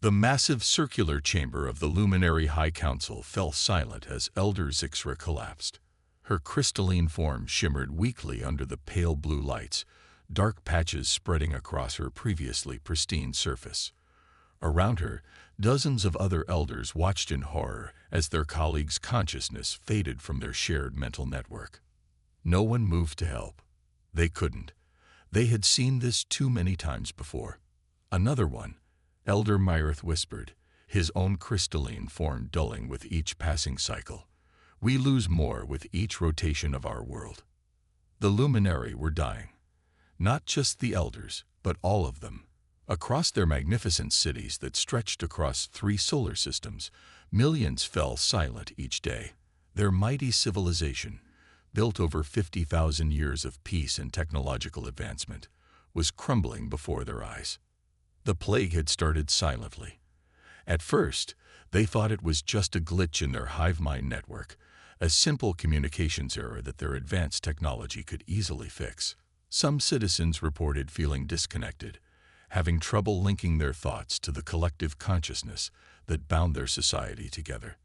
The massive circular chamber of the Luminary High Council fell silent as Elder Zixra collapsed. Her crystalline form shimmered weakly under the pale blue lights, dark patches spreading across her previously pristine surface. Around her, dozens of other elders watched in horror as their colleagues' consciousness faded from their shared mental network. No one moved to help. They couldn't. They had seen this too many times before. Another one, Elder Myrith whispered, his own crystalline form dulling with each passing cycle. We lose more with each rotation of our world. The Luminary were dying. Not just the elders, but all of them. Across their magnificent cities that stretched across 3 solar systems, millions fell silent each day. Their mighty civilization, built over 50,000 years of peace and technological advancement, was crumbling before their eyes. The plague had started silently. At first, they thought it was just a glitch in their hive mind network, a simple communications error that their advanced technology could easily fix. Some citizens reported feeling disconnected, having trouble linking their thoughts to the collective consciousness that bound their society together.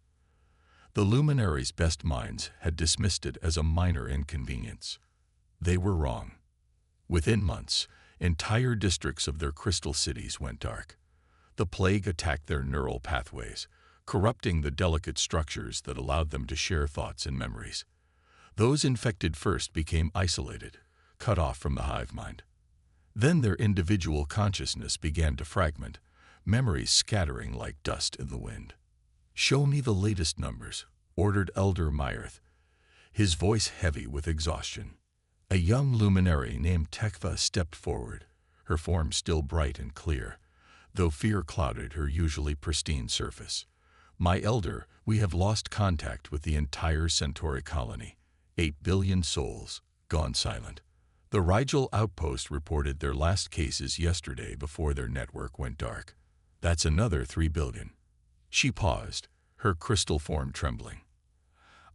The Luminary's best minds had dismissed it as a minor inconvenience. They were wrong. Within months, entire districts of their crystal cities went dark. The plague attacked their neural pathways, corrupting the delicate structures that allowed them to share thoughts and memories. Those infected first became isolated, cut off from the hive mind. Then their individual consciousness began to fragment, memories scattering like dust in the wind. "Show me the latest numbers," ordered Elder Myrith, his voice heavy with exhaustion. A young luminary named Tekva stepped forward, her form still bright and clear, though fear clouded her usually pristine surface. "My elder, we have lost contact with the entire Centauri colony. 8 billion souls, gone silent." The Rigel outpost reported their last cases yesterday before their network went dark. "That's another 3 billion. She paused, her crystal form trembling.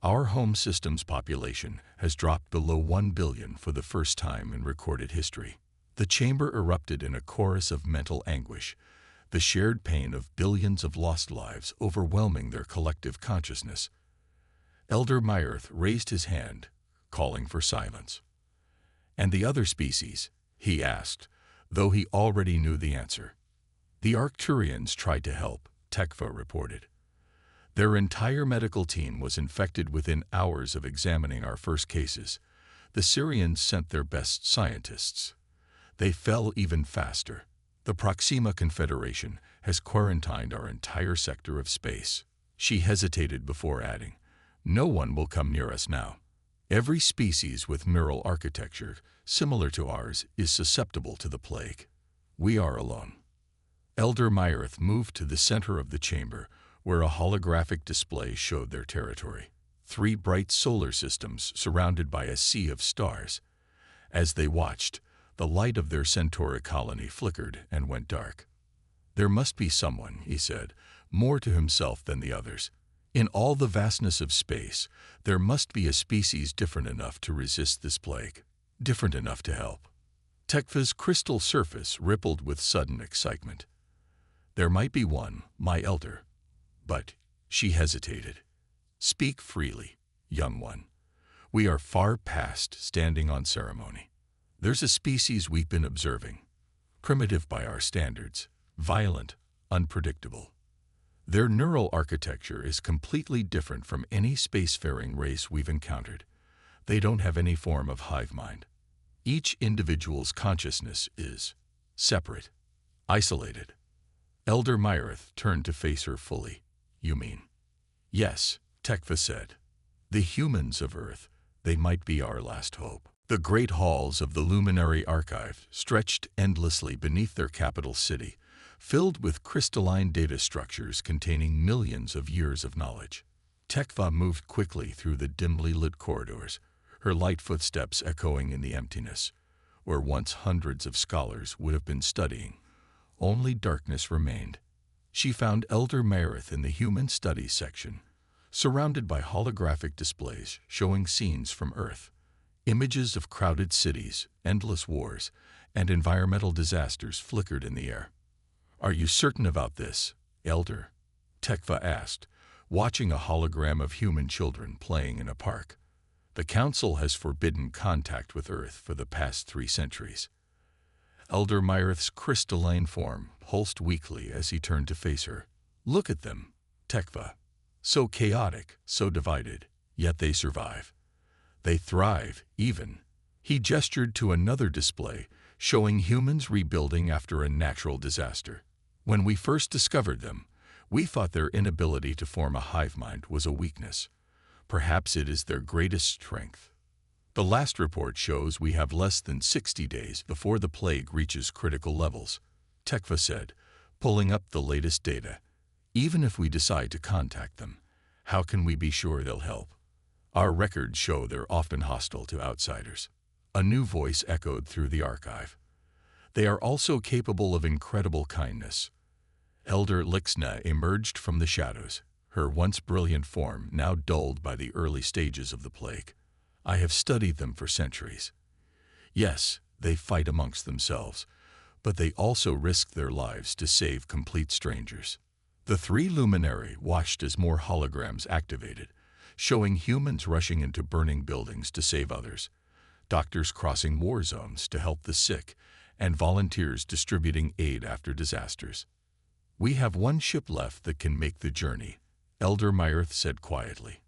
"Our home system's population has dropped below 1 billion for the first time in recorded history." The chamber erupted in a chorus of mental anguish, the shared pain of billions of lost lives overwhelming their collective consciousness. Elder Myrith raised his hand, calling for silence. "And the other species?" he asked, though he already knew the answer. "The Arcturians tried to help," Tekva reported. "Their entire medical team was infected within hours of examining our first cases. The Syrians sent their best scientists. They fell even faster. The Proxima Confederation has quarantined our entire sector of space." She hesitated before adding, "No one will come near us now. Every species with neural architecture, similar to ours, is susceptible to the plague. We are alone." Elder Myrith moved to the center of the chamber, where a holographic display showed their territory. 3 bright solar systems surrounded by a sea of stars. As they watched, the light of their Centauri colony flickered and went dark. "There must be someone," he said, more to himself than the others. "In all the vastness of space, there must be a species different enough to resist this plague, different enough to help." Tekva's crystal surface rippled with sudden excitement. "There might be one, my elder. But," she hesitated, "speak freely, young one. We are far past standing on ceremony. There's a species we've been observing, primitive by our standards, violent, unpredictable. Their neural architecture is completely different from any spacefaring race we've encountered. They don't have any form of hive mind. Each individual's consciousness is separate, isolated." Elder Myrith turned to face her fully. "You mean?" "Yes," Tekva said. "The humans of Earth, they might be our last hope." The great halls of the Luminary Archive stretched endlessly beneath their capital city, filled with crystalline data structures containing millions of years of knowledge. Tekva moved quickly through the dimly lit corridors, her light footsteps echoing in the emptiness. Where once hundreds of scholars would have been studying, only darkness remained. She found Elder Myrith in the Human Studies section, surrounded by holographic displays showing scenes from Earth. Images of crowded cities, endless wars, and environmental disasters flickered in the air. "Are you certain about this, Elder?" Tekva asked, watching a hologram of human children playing in a park. "The Council has forbidden contact with Earth for the past 3 centuries. Elder Myrith's crystalline form pulsed weakly as he turned to face her. "Look at them, Tekva. So chaotic, so divided, yet they survive. They thrive, even." He gestured to another display, showing humans rebuilding after a natural disaster. "When we first discovered them, we thought their inability to form a hive mind was a weakness. Perhaps it is their greatest strength. The last report shows we have less than 60 days before the plague reaches critical levels," Tekva said, pulling up the latest data. "Even if we decide to contact them, how can we be sure they'll help? Our records show they're often hostile to outsiders." A new voice echoed through the archive. "They are also capable of incredible kindness." Elder Lixna emerged from the shadows, her once brilliant form now dulled by the early stages of the plague. "I have studied them for centuries. Yes, they fight amongst themselves, but they also risk their lives to save complete strangers." The 3 luminary watched as more holograms activated, showing humans rushing into burning buildings to save others, doctors crossing war zones to help the sick, and volunteers distributing aid after disasters. "We have 1 ship left that can make the journey," Elder Myrith said quietly.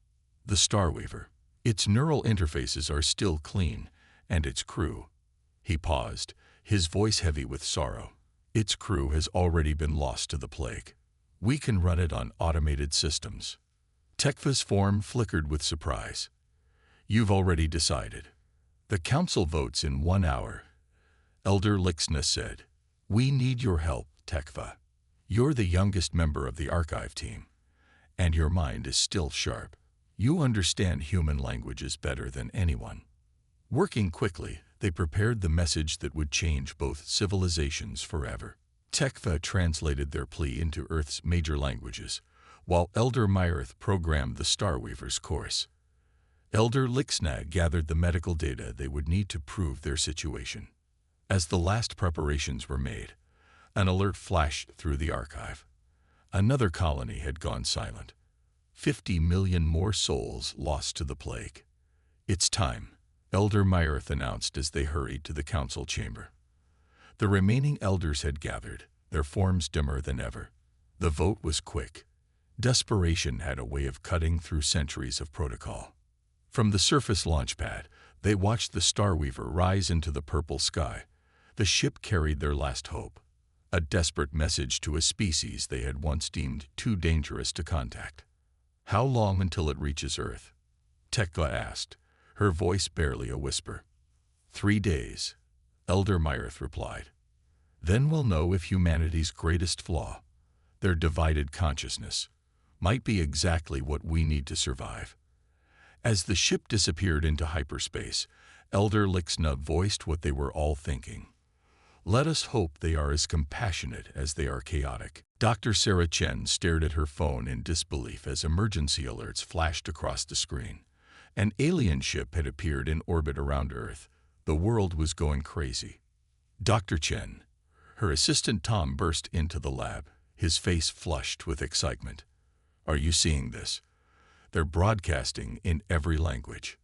"The Starweaver. Its neural interfaces are still clean, and its crew—" He paused, his voice heavy with sorrow. "Its crew has already been lost to the plague. We can run it on automated systems." Tekva's form flickered with surprise. "You've already decided." "The Council votes in 1 hour," Elder Lixna said. "We need your help, Tekva. You're the youngest member of the archive team, and your mind is still sharp. You understand human languages better than anyone." Working quickly, they prepared the message that would change both civilizations forever. Tekva translated their plea into Earth's major languages, while Elder Myrith programmed the Starweaver's course. Elder Lixna gathered the medical data they would need to prove their situation. As the last preparations were made, an alert flashed through the archive. Another colony had gone silent. 50 million more souls lost to the plague. "It's time," Elder Myrith announced as they hurried to the council chamber. The remaining elders had gathered, their forms dimmer than ever. The vote was quick. Desperation had a way of cutting through centuries of protocol. From the surface launch pad, they watched the Starweaver rise into the purple sky. The ship carried their last hope, a desperate message to a species they had once deemed too dangerous to contact. "How long until it reaches Earth?" Tekva asked, her voice barely a whisper. 3 days, Elder Myrith replied. "Then we'll know if humanity's greatest flaw, their divided consciousness, might be exactly what we need to survive." As the ship disappeared into hyperspace, Elder Lixna voiced what they were all thinking. "Let us hope they are as compassionate as they are chaotic." Dr. Sarah Chen stared at her phone in disbelief as emergency alerts flashed across the screen. An alien ship had appeared in orbit around Earth. The world was going crazy. "Dr. Chen," her assistant Tom burst into the lab, his face flushed with excitement. "Are you seeing this? They're broadcasting in every language."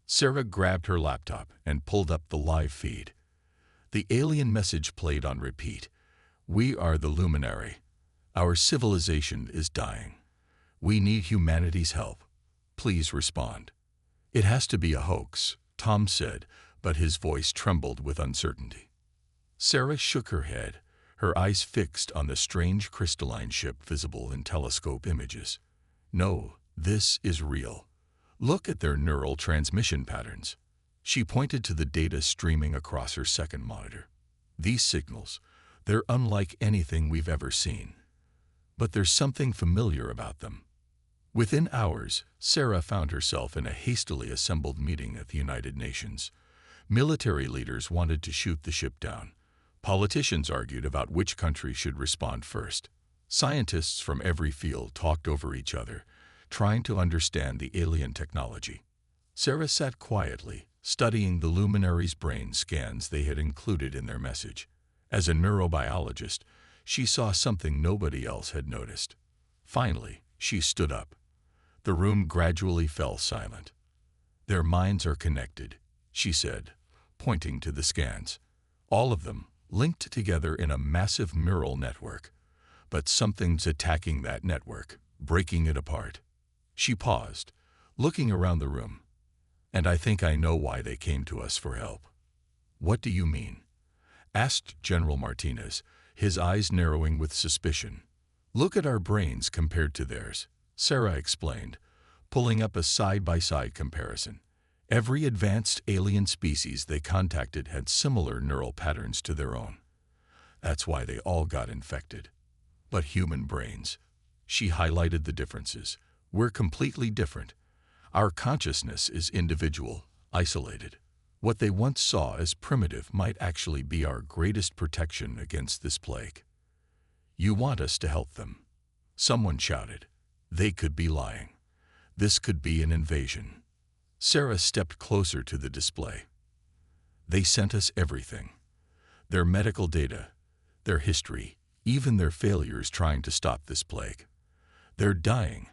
Sarah grabbed her laptop and pulled up the live feed. The alien message played on repeat. "We are the Luminary. Our civilization is dying. We need humanity's help. Please respond." "It has to be a hoax," Tom said, but his voice trembled with uncertainty. Sarah shook her head, her eyes fixed on the strange crystalline ship visible in telescope images. "No, this is real. Look at their neural transmission patterns." She pointed to the data streaming across her second monitor. "These signals, they're unlike anything we've ever seen. But there's something familiar about them." Within hours, Sarah found herself in a hastily assembled meeting at the United Nations. Military leaders wanted to shoot the ship down. Politicians argued about which country should respond first. Scientists from every field talked over each other, trying to understand the alien technology. Sarah sat quietly, studying the luminaries' brain scans they had included in their message. As a neurobiologist, she saw something nobody else had noticed. Finally, she stood up. The room gradually fell silent. "Their minds are connected," she said, pointing to the scans. "All of them, linked together in a massive neural network. But something's attacking that network, breaking it apart." She paused, looking around the room. "And I think I know why they came to us for help." "What do you mean?" asked General Martinez, his eyes narrowing with suspicion. "Look at our brains compared to theirs," Sarah explained, pulling up a side-by-side comparison. Every advanced alien species they contacted had similar neural patterns to their own. That's why they all got infected. But human brains, she highlighted the differences. We're completely different. Our consciousness is individual, isolated. What they once saw as primitive might actually be our greatest protection against this plague. "You want us to help them?" someone shouted. They could be lying. This could be an invasion. Sarah stepped closer to the display. "They sent us everything. Their medical data, their history, even their failures trying to stop this plague. They're dying,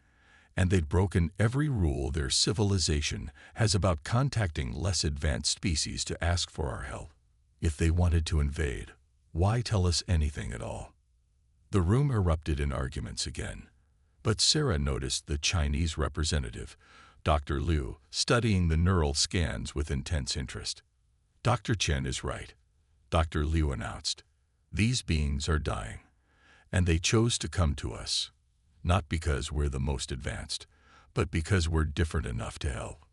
and they'd broken every rule their civilization has about contacting less advanced species to ask for our help. If they wanted to invade, why tell us anything at all?" The room erupted in arguments again. But Sarah noticed the Chinese representative, Dr. Liu, studying the neural scans with intense interest. "Dr. Chen is right," Dr. Liu announced. "These beings are dying, and they chose to come to us, not because we're the most advanced, but because we're different enough to help."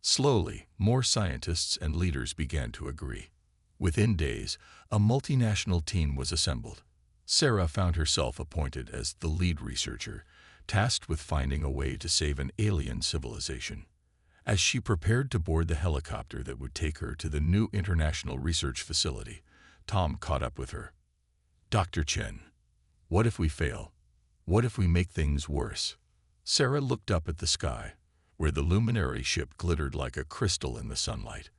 Slowly, more scientists and leaders began to agree. Within days, a multinational team was assembled. Sarah found herself appointed as the lead researcher, tasked with finding a way to save an alien civilization. As she prepared to board the helicopter that would take her to the new international research facility, Tom caught up with her. "Dr. Chen, what if we fail? What if we make things worse?" Sarah looked up at the sky, where the luminary ship glittered like a crystal in the sunlight.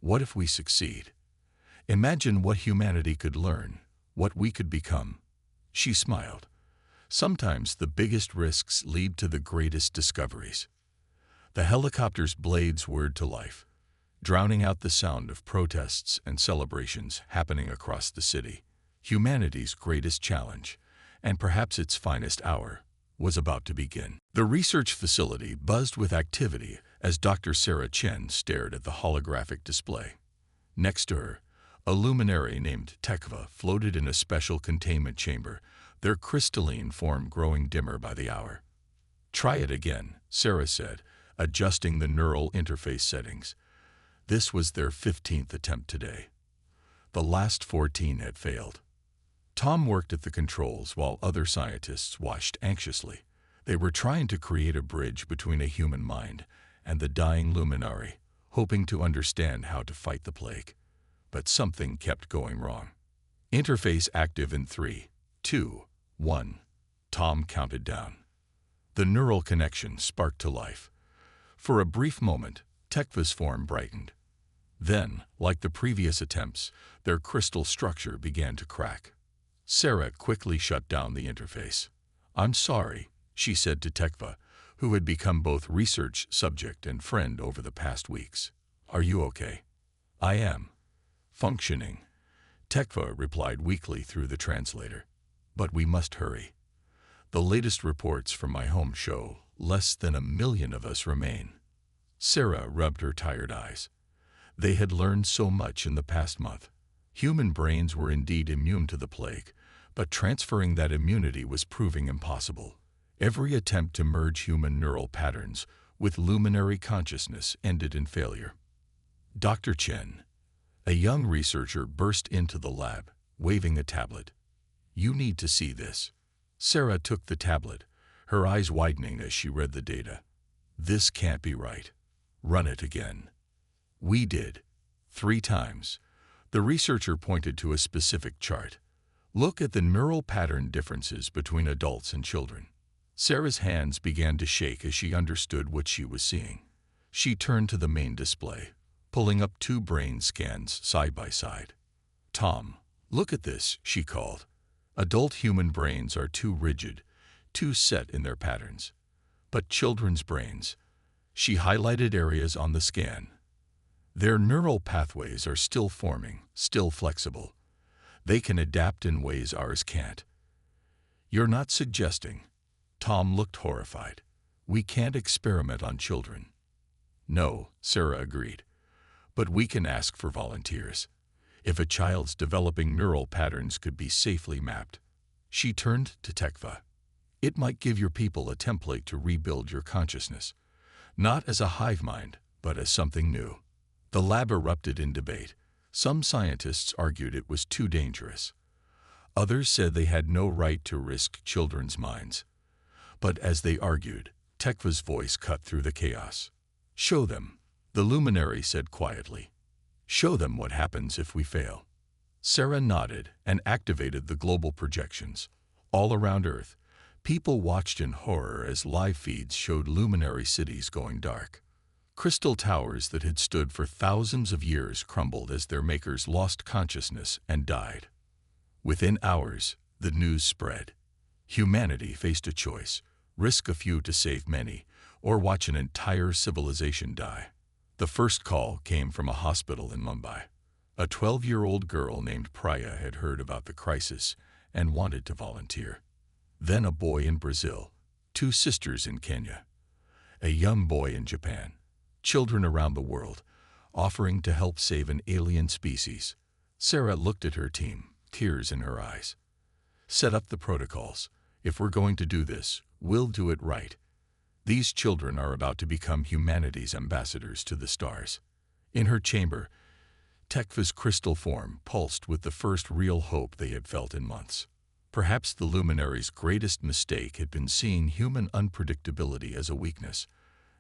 "What if we succeed? Imagine what humanity could learn, what we could become." She smiled. "Sometimes the biggest risks lead to the greatest discoveries." The helicopter's blades whirred to life, drowning out the sound of protests and celebrations happening across the city. Humanity's greatest challenge, and perhaps its finest hour, was about to begin. The research facility buzzed with activity as Dr. Sarah Chen stared at the holographic display. Next to her, a luminary named Tekva floated in a special containment chamber, their crystalline form growing dimmer by the hour. "Try it again," Sarah said, adjusting the neural interface settings. This was their 15th attempt today. The last 14 had failed. Tom worked at the controls while other scientists watched anxiously. They were trying to create a bridge between a human mind and the dying luminary, hoping to understand how to fight the plague. But something kept going wrong. "Interface active in 3, 2, 1. Tom counted down. The neural connection sparked to life. For a brief moment, Tekva's form brightened. Then, like the previous attempts, their crystal structure began to crack. Sarah quickly shut down the interface. "I'm sorry," she said to Tekva, who had become both research subject and friend over the past weeks. "Are you okay?" "I am. Functioning," Tekva replied weakly through the translator. "But we must hurry. The latest reports from my home show less than 1 million of us remain." Sarah rubbed her tired eyes. They had learned so much in the past month. Human brains were indeed immune to the plague, but transferring that immunity was proving impossible. Every attempt to merge human neural patterns with luminary consciousness ended in failure. Dr. Chen, a young researcher, burst into the lab, waving a tablet. "You need to see this." Sarah took the tablet, her eyes widening as she read the data. "This can't be right. Run it again." "We did. 3 times. The researcher pointed to a specific chart. "Look at the neural pattern differences between adults and children." Sarah's hands began to shake as she understood what she was seeing. She turned to the main display, pulling up 2 brain scans side by side. "Tom, look at this," she called. Adult human brains are too rigid, too set in their patterns. But children's brains, she highlighted areas on the scan. Their neural pathways are still forming, still flexible. They can adapt in ways ours can't. You're not suggesting? Tom looked horrified. We can't experiment on children. No, Sarah agreed. But we can ask for volunteers. If a child's developing neural patterns could be safely mapped. She turned to Tekva. It might give your people a template to rebuild your consciousness. Not as a hive mind, but as something new. The lab erupted in debate. Some scientists argued it was too dangerous. Others said they had no right to risk children's minds. But as they argued, Tekva's voice cut through the chaos. Show them, the luminary said quietly. Show them what happens if we fail. Sarah nodded and activated the global projections. All around Earth, people watched in horror as live feeds showed luminary cities going dark. Crystal towers that had stood for thousands of years crumbled as their makers lost consciousness and died. Within hours, the news spread. Humanity faced a choice: risk a few to save many, or watch an entire civilization die. The first call came from a hospital in Mumbai. A 12-year-old girl named Priya had heard about the crisis and wanted to volunteer. Then a boy in Brazil, 2 sisters in Kenya, a young boy in Japan, children around the world, offering to help save an alien species. Sarah looked at her team, tears in her eyes. Set up the protocols. If we're going to do this, we'll do it right. These children are about to become humanity's ambassadors to the stars. In her chamber, Tekva's crystal form pulsed with the first real hope they had felt in months. Perhaps the luminary's greatest mistake had been seeing human unpredictability as a weakness.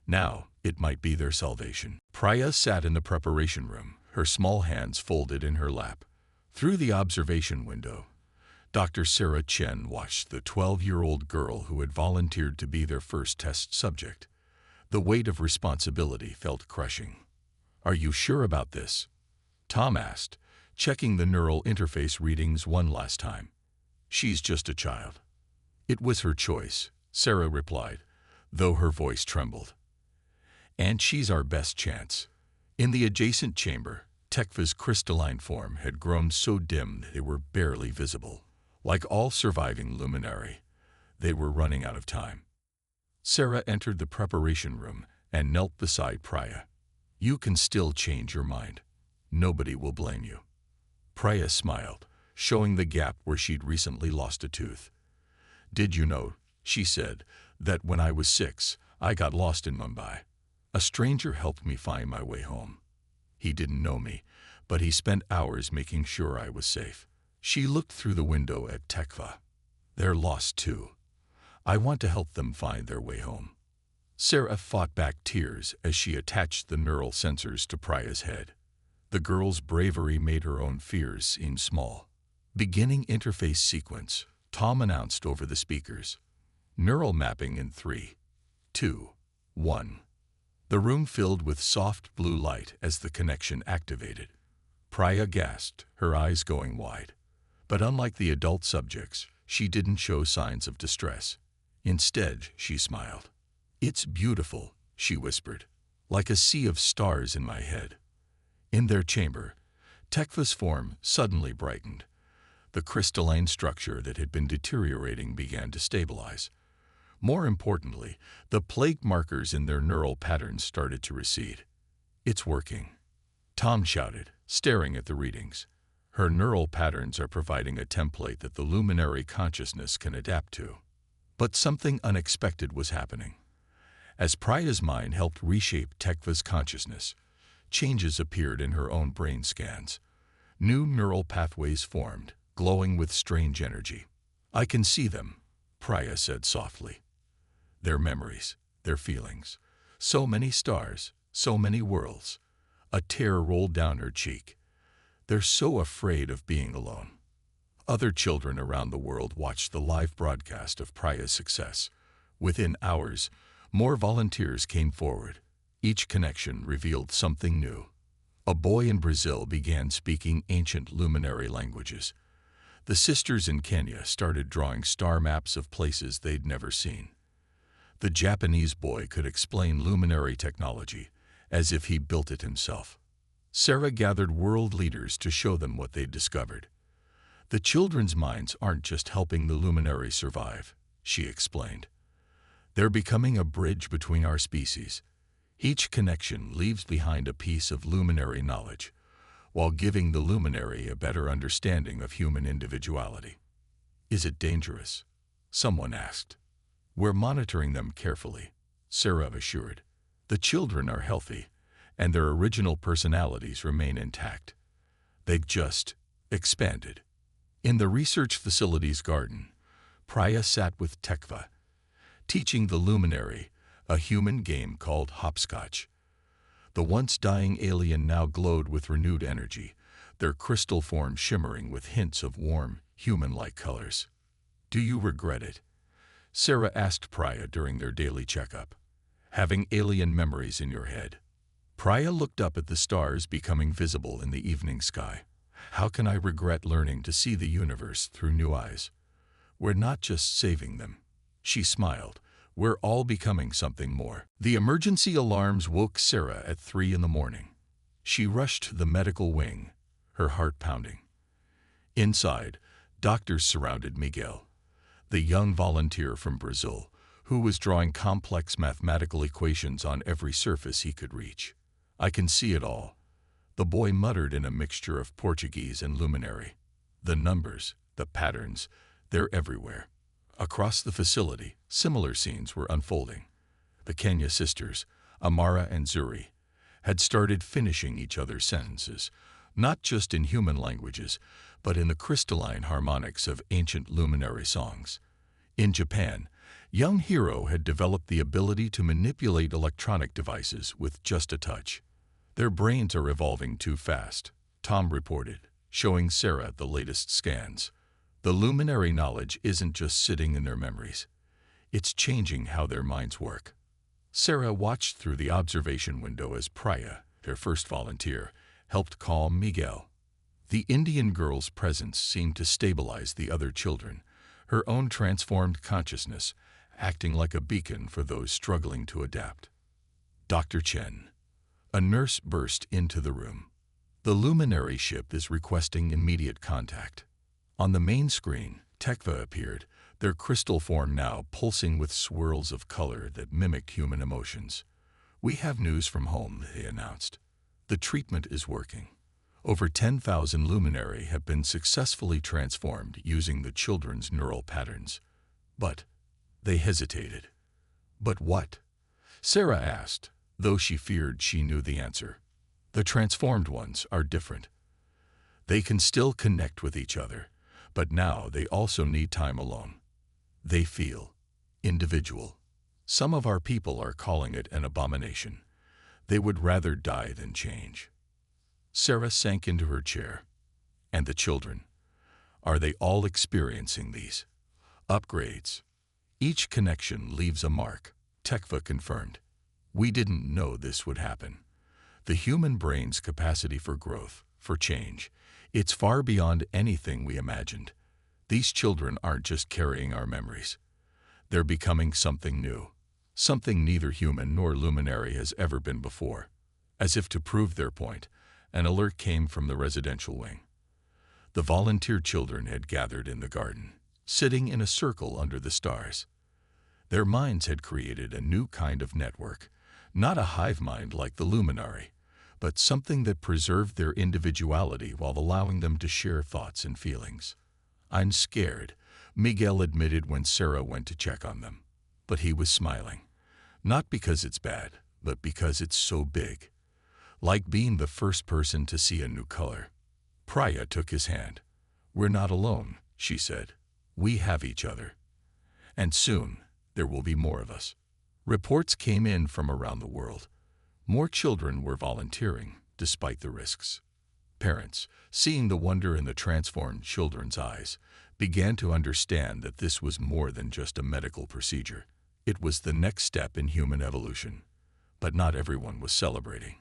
Now, it might be their salvation. Priya sat in the preparation room, her small hands folded in her lap. Through the observation window, Dr. Sarah Chen watched the 12-year-old girl who had volunteered to be their first test subject. The weight of responsibility felt crushing. Are you sure about this? Tom asked, checking the neural interface readings one last time. She's just a child. It was her choice, Sarah replied, though her voice trembled. And she's our best chance. In the adjacent chamber, Tekva's crystalline form had grown so dim they were barely visible. Like all surviving luminary, they were running out of time. Sarah entered the preparation room and knelt beside Priya. You can still change your mind. Nobody will blame you. Priya smiled, showing the gap where she'd recently lost a tooth. Did you know, she said, that when I was 6, I got lost in Mumbai. A stranger helped me find my way home. He didn't know me, but he spent hours making sure I was safe. She looked through the window at Tekva. They're lost too. I want to help them find their way home. Sarah fought back tears as she attached the neural sensors to Priya's head. The girl's bravery made her own fears seem small. Beginning interface sequence, Tom announced over the speakers. Neural mapping in 3, 2, 1. The room filled with soft blue light as the connection activated. Priya gasped, her eyes going wide. But unlike the adult subjects, she didn't show signs of distress. Instead, she smiled. It's beautiful, she whispered, like a sea of stars in my head. In their chamber, Tekva's form suddenly brightened. The crystalline structure that had been deteriorating began to stabilize. More importantly, the plague markers in their neural patterns started to recede. It's working, Tom shouted, staring at the readings. Her neural patterns are providing a template that the luminary consciousness can adapt to. But something unexpected was happening. As Priya's mind helped reshape Tekva's consciousness, changes appeared in her own brain scans. New neural pathways formed, glowing with strange energy. I can see them, Priya said softly. Their memories, their feelings. So many stars, so many worlds. A tear rolled down her cheek. They're so afraid of being alone. Other children around the world watched the live broadcast of Priya's success. Within hours, more volunteers came forward. Each connection revealed something new. A boy in Brazil began speaking ancient luminary languages. The sisters in Kenya started drawing star maps of places they'd never seen. The Japanese boy could explain luminary technology as if he built it himself. Sarah gathered world leaders to show them what they'd discovered. The children's minds aren't just helping the luminary survive, she explained. They're becoming a bridge between our species. Each connection leaves behind a piece of luminary knowledge, while giving the luminary a better understanding of human individuality. Is it dangerous? Someone asked. We're monitoring them carefully, Sarah assured. The children are healthy, and their original personalities remain intact. They've just expanded. In the research facility's garden, Priya sat with Tekva, teaching the luminary a human game called hopscotch. The once dying alien now glowed with renewed energy, their crystal form shimmering with hints of warm, human-like colors. Do you regret it? Sarah asked Priya during their daily checkup. Having alien memories in your head. Priya looked up at the stars becoming visible in the evening sky. How can I regret learning to see the universe through new eyes? We're not just saving them. She smiled. We're all becoming something more. The emergency alarms woke Sarah at 3 a.m. She rushed to the medical wing, her heart pounding. Inside, doctors surrounded Miguel, the young volunteer from Brazil, who was drawing complex mathematical equations on every surface he could reach. I can see it all, the boy muttered in a mixture of Portuguese and luminary. The numbers, the patterns, they're everywhere. Across the facility, similar scenes were unfolding. The Kenya sisters, Amara and Zuri, had started finishing each other's sentences, not just in human languages, but in the crystalline harmonics of ancient luminary songs. In Japan, young Hiro had developed the ability to manipulate electronic devices with just a touch. Their brains are evolving too fast, Tom reported, showing Sarah the latest scans. The luminary knowledge isn't just sitting in their memories. It's changing how their minds work. Sarah watched through the observation window as Priya, their first volunteer, helped calm Miguel. The Indian girl's presence seemed to stabilize the other children, her own transformed consciousness acting like a beacon for those struggling to adapt. Dr. Chen. A nurse burst into the room. The luminary ship is requesting immediate contact. On the main screen, Tekva appeared, their crystal form now pulsing with swirls of color that mimicked human emotions. We have news from home, they announced. The treatment is working. Over 10,000 luminary have been successfully transformed using the children's neural patterns. But they hesitated. But what? Sarah asked, though she feared she knew the answer. The transformed ones are different. They can still connect with each other, but now they also need time alone. They feel individual. Some of our people are calling it an abomination. They would rather die than change. Sarah sank into her chair. And the children? Are they all experiencing these upgrades? Each connection leaves a mark, Tekva confirmed. We didn't know this would happen. The human brain's capacity for growth, for change, it's far beyond anything we imagined. These children aren't just carrying our memories. They're becoming something new, something neither human nor luminary has ever been before. As if to prove their point, an alert came from the residential wing. The volunteer children had gathered in the garden, sitting in a circle under the stars. Their minds had created a new kind of network, not a hive mind like the luminary, but something that preserved their individuality while allowing them to share thoughts and feelings. I'm scared, Miguel admitted when Sarah went to check on them. But he was smiling. Not because it's bad, but because it's so big. Like being the first person to see a new color. Priya took his hand. We're not alone, she said. We have each other. And soon, there will be more of us. Reports came in from around the world. More children were volunteering, despite the risks. Parents, seeing the wonder in the transformed children's eyes, began to understand that this was more than just a medical procedure. It was the next step in human evolution. But not everyone was celebrating.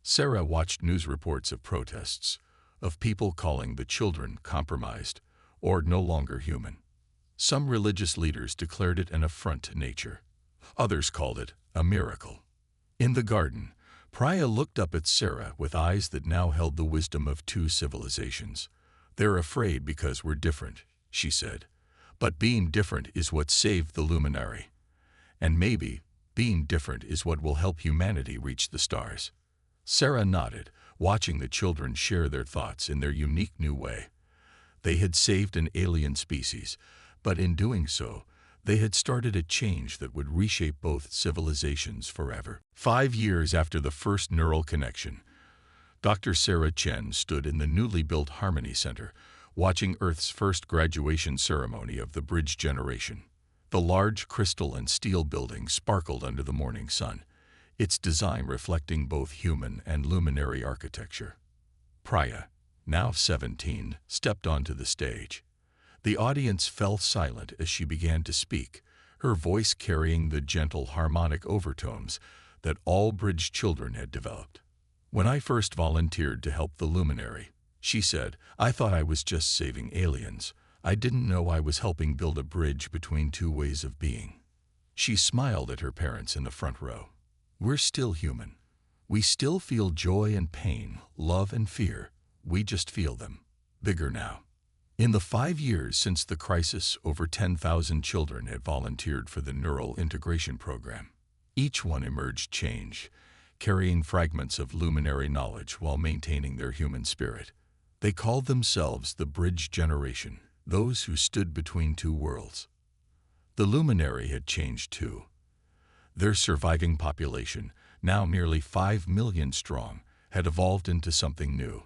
Sarah watched news reports of protests, of people calling the children compromised, or no longer human. Some religious leaders declared it an affront to nature. Others called it a miracle. In the garden, Priya looked up at Sarah with eyes that now held the wisdom of two civilizations. "They're afraid because we're different," she said. "But being different is what saved the luminary. And maybe being different is what will help humanity reach the stars." Sarah nodded, watching the children share their thoughts in their unique new way. They had saved an alien species, but in doing so, they had started a change that would reshape both civilizations forever. 5 years after the first neural connection, Dr. Sarah Chen stood in the newly built Harmony Center, watching Earth's first graduation ceremony of the bridge generation. The large crystal and steel building sparkled under the morning sun, its design reflecting both human and luminary architecture. Priya, now 17, stepped onto the stage. The audience fell silent as she began to speak, her voice carrying the gentle harmonic overtones that all bridge children had developed. "When I first volunteered to help the luminary," she said, "I thought I was just saving aliens. I didn't know I was helping build a bridge between two ways of being." She smiled at her parents in the front row. "We're still human. We still feel joy and pain, love and fear. We just feel them. Bigger now." In the 5 years since the crisis, over 10,000 children had volunteered for the Neural Integration Program. Each one emerged changed, carrying fragments of luminary knowledge while maintaining their human spirit. They called themselves the Bridge Generation, those who stood between two worlds. The luminary had changed too. Their surviving population, now nearly 5 million strong, had evolved into something new.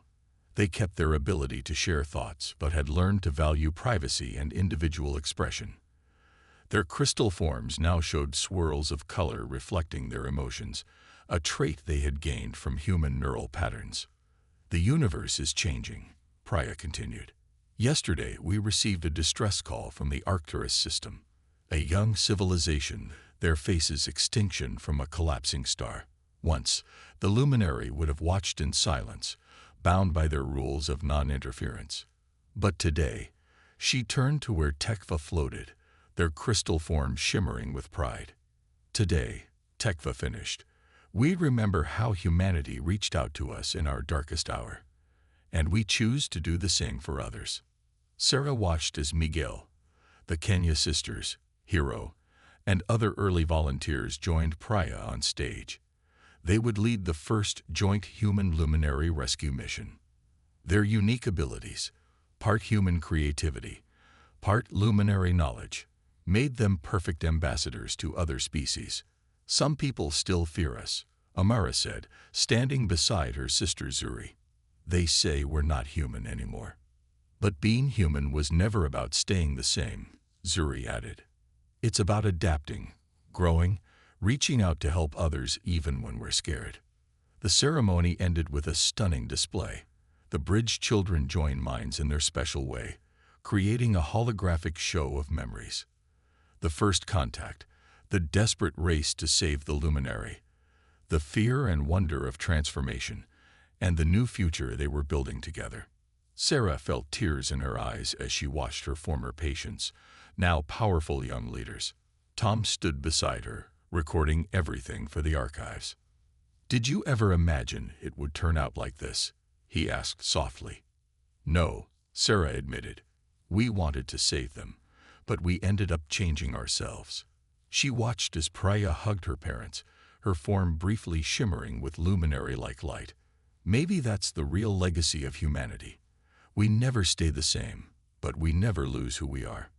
They kept their ability to share thoughts, but had learned to value privacy and individual expression. Their crystal forms now showed swirls of color reflecting their emotions, a trait they had gained from human neural patterns. "The universe is changing," Priya continued. "Yesterday we received a distress call from the Arcturus system, a young civilization, their faces extinction from a collapsing star. Once, the luminary would have watched in silence, bound by their rules of non-interference. But today, she turned to where Tekva floated, their crystal form shimmering with pride. Today, Tekva finished, we remember how humanity reached out to us in our darkest hour. And we choose to do the same for others." Sarah watched as Miguel, the Kenya sisters, Hero, and other early volunteers joined Priya on stage. They would lead the first joint human luminary rescue mission. Their unique abilities, part human creativity, part luminary knowledge, made them perfect ambassadors to other species. "Some people still fear us," Amara said, standing beside her sister Zuri. "They say we're not human anymore." "But being human was never about staying the same," Zuri added. "It's about adapting, growing, reaching out to help others even when we're scared." The ceremony ended with a stunning display. The bridge children joined minds in their special way, creating a holographic show of memories. The first contact, the desperate race to save the luminary, the fear and wonder of transformation, and the new future they were building together. Sarah felt tears in her eyes as she watched her former patients, now powerful young leaders. Tom stood beside her, recording everything for the archives. "Did you ever imagine it would turn out like this?" he asked softly. "No," Sarah admitted. "We wanted to save them, but we ended up changing ourselves." She watched as Priya hugged her parents, her form briefly shimmering with luminary-like light. Maybe that's the real legacy of humanity. We never stay the same, but we never lose who we are.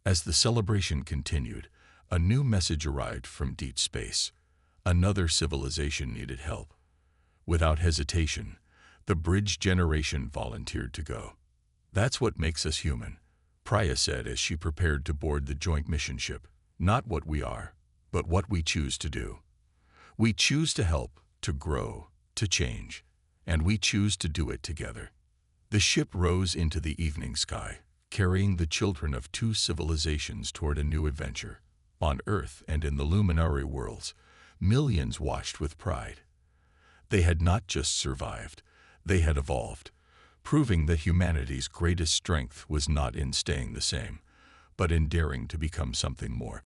As the celebration continued, a new message arrived from deep space. Another civilization needed help. Without hesitation, the bridge generation volunteered to go. "That's what makes us human," Priya said as she prepared to board the joint mission ship. "Not what we are, but what we choose to do. We choose to help, to grow, to change, and we choose to do it together." The ship rose into the evening sky, carrying the children of two civilizations toward a new adventure. On Earth and in the luminary worlds, millions watched with pride. They had not just survived, they had evolved, proving that humanity's greatest strength was not in staying the same, but in daring to become something more.